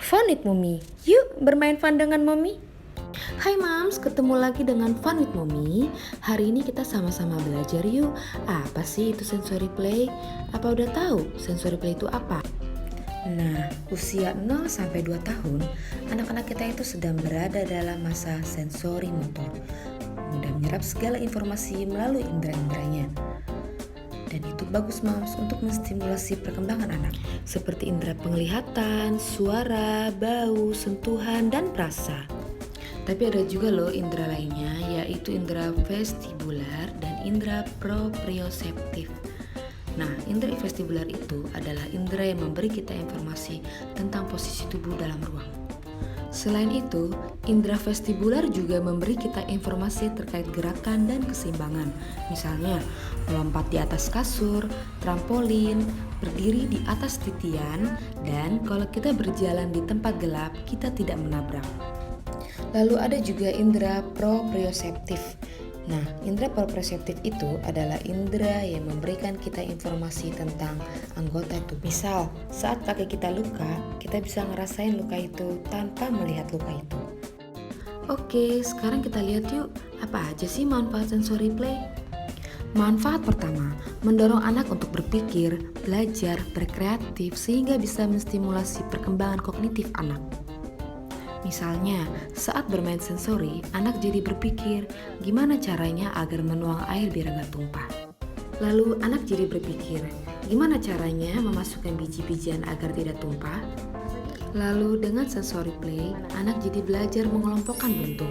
Fun with Mommy. Yuk bermain fun dengan Mommy. Hai Mams, ketemu lagi dengan Fun with Mommy. Hari ini kita sama-sama belajar yuk. Apa sih itu sensory play? Apa udah tahu sensory play itu apa? Nah, usia 0 sampai 2 tahun, anak-anak kita itu sedang berada dalam masa sensori motor. Mudah menyerap segala informasi melalui indera-inderanya. Dan itu bagus Mams untuk menstimulasi perkembangan anak seperti indera penglihatan, suara, bau, sentuhan, dan perasa. Tapi ada juga loh indera lainnya, yaitu indera vestibular dan indera proprioseptif. Nah, indera vestibular itu adalah indera yang memberi kita informasi tentang posisi tubuh dalam ruang. Selain itu, indera vestibular juga memberi kita informasi terkait gerakan dan keseimbangan. Misalnya, melompat di atas kasur, trampolin, berdiri di atas titian, dan kalau kita berjalan di tempat gelap, kita tidak menabrak. Lalu ada juga indera proprioseptif. Nah, indera proprioseptif itu adalah indera yang memberikan kita informasi tentang anggota tubuh. Misal, saat kaki kita luka, kita bisa ngerasain luka itu tanpa melihat luka itu. Oke, sekarang kita lihat yuk, apa aja sih manfaat sensory play? Manfaat pertama, mendorong anak untuk berpikir, belajar, berkreatif sehingga bisa menstimulasi perkembangan kognitif anak. Misalnya, saat bermain sensori, anak jadi berpikir gimana caranya agar menuang air biar nggak tumpah. Lalu anak jadi berpikir gimana caranya memasukkan biji-bijian agar tidak tumpah. Lalu dengan sensori play, anak jadi belajar mengelompokkan bentuk.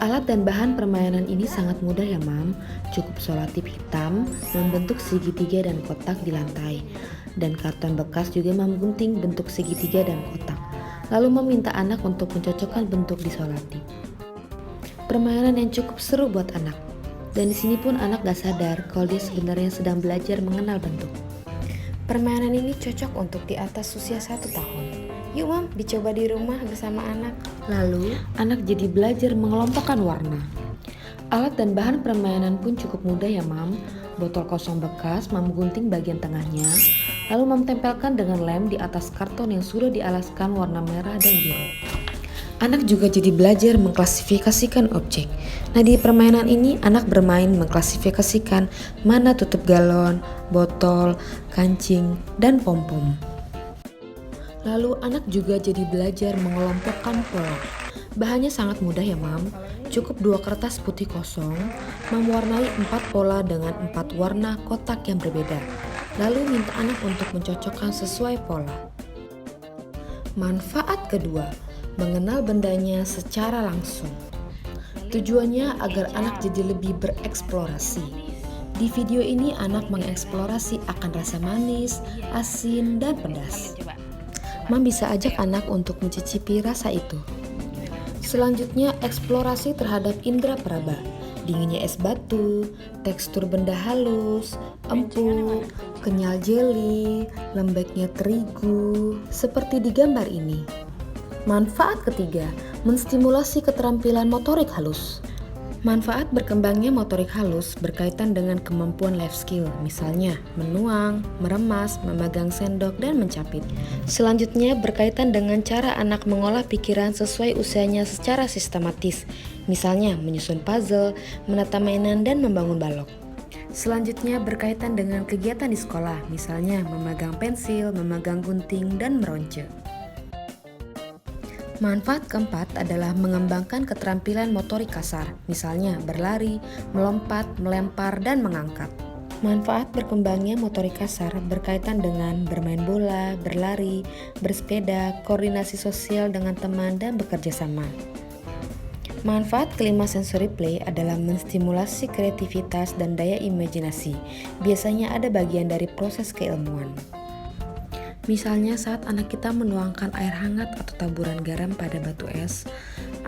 Alat dan bahan permainan ini sangat mudah ya Mam. Cukup selotip hitam membentuk segitiga dan kotak di lantai. Dan karton bekas juga menggunting bentuk segitiga dan kotak. Lalu meminta anak untuk mencocokkan bentuk di selotip. Permainan yang cukup seru buat anak. Dan di sini pun anak gak sadar kalau dia sebenarnya sedang belajar mengenal bentuk. Permainan ini cocok untuk di atas usia 1 tahun. Yuk Mam, dicoba di rumah bersama anak. Lalu, anak jadi belajar mengelompokkan warna. Alat dan bahan permainan pun cukup mudah ya Mam. Botol kosong bekas, Mam gunting bagian tengahnya, lalu Mam tempelkan dengan lem di atas karton yang sudah dialaskan warna merah dan biru. Anak juga jadi belajar mengklasifikasikan objek. Nah, di permainan ini anak bermain mengklasifikasikan mana tutup galon, botol, kancing, dan pom-pom. Lalu anak juga jadi belajar mengelompokkan pola. Bahannya sangat mudah ya Mam. Cukup 2 kertas putih kosong, mewarnai 4 pola dengan 4 warna kotak yang berbeda. Lalu minta anak untuk mencocokkan sesuai pola. Manfaat kedua, mengenal bendanya secara langsung. Tujuannya agar anak jadi lebih bereksplorasi. Di video ini anak mengeksplorasi akan rasa manis, asin, dan pedas. Mam bisa ajak anak untuk mencicipi rasa itu. Selanjutnya, eksplorasi terhadap indera peraba. Dinginnya es batu, tekstur benda halus, empuk, kenyal jeli, lembeknya terigu, seperti di gambar ini. Manfaat ketiga, menstimulasi keterampilan motorik halus. Manfaat berkembangnya motorik halus berkaitan dengan kemampuan life skill, misalnya menuang, meremas, memegang sendok, dan mencapit. Selanjutnya berkaitan dengan cara anak mengolah pikiran sesuai usianya secara sistematis, misalnya menyusun puzzle, menata mainan, dan membangun balok. Selanjutnya berkaitan dengan kegiatan di sekolah, misalnya memegang pensil, memegang gunting, dan meronce. Manfaat keempat adalah mengembangkan keterampilan motorik kasar, misalnya berlari, melompat, melempar, dan mengangkat. Manfaat berkembangnya motorik kasar berkaitan dengan bermain bola, berlari, bersepeda, koordinasi sosial dengan teman, dan bekerja sama. Manfaat kelima sensory play adalah menstimulasi kreativitas dan daya imajinasi. Biasanya ada bagian dari proses keilmuan. Misalnya saat anak kita menuangkan air hangat atau taburan garam pada batu es,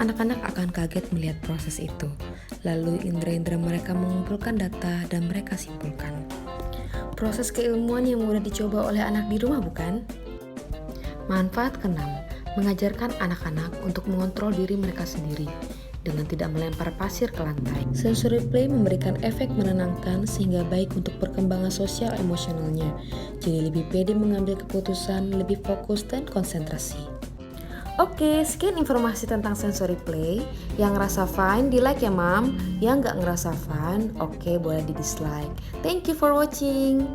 anak-anak akan kaget melihat proses itu. Lalu indera-indera mereka mengumpulkan data dan mereka simpulkan. Proses keilmuan yang mudah dicoba oleh anak di rumah bukan? Manfaat keenam, mengajarkan anak-anak untuk mengontrol diri mereka sendiri dengan tidak melempar pasir ke lantai. Sensory play memberikan efek menenangkan sehingga baik untuk perkembangan sosial emosionalnya. Jadi lebih pede mengambil keputusan, lebih fokus dan konsentrasi. Oke, sekian informasi tentang sensory play. Yang ngerasa fun, di like ya mam. Yang nggak ngerasa fun, oke boleh di dislike. Thank you for watching.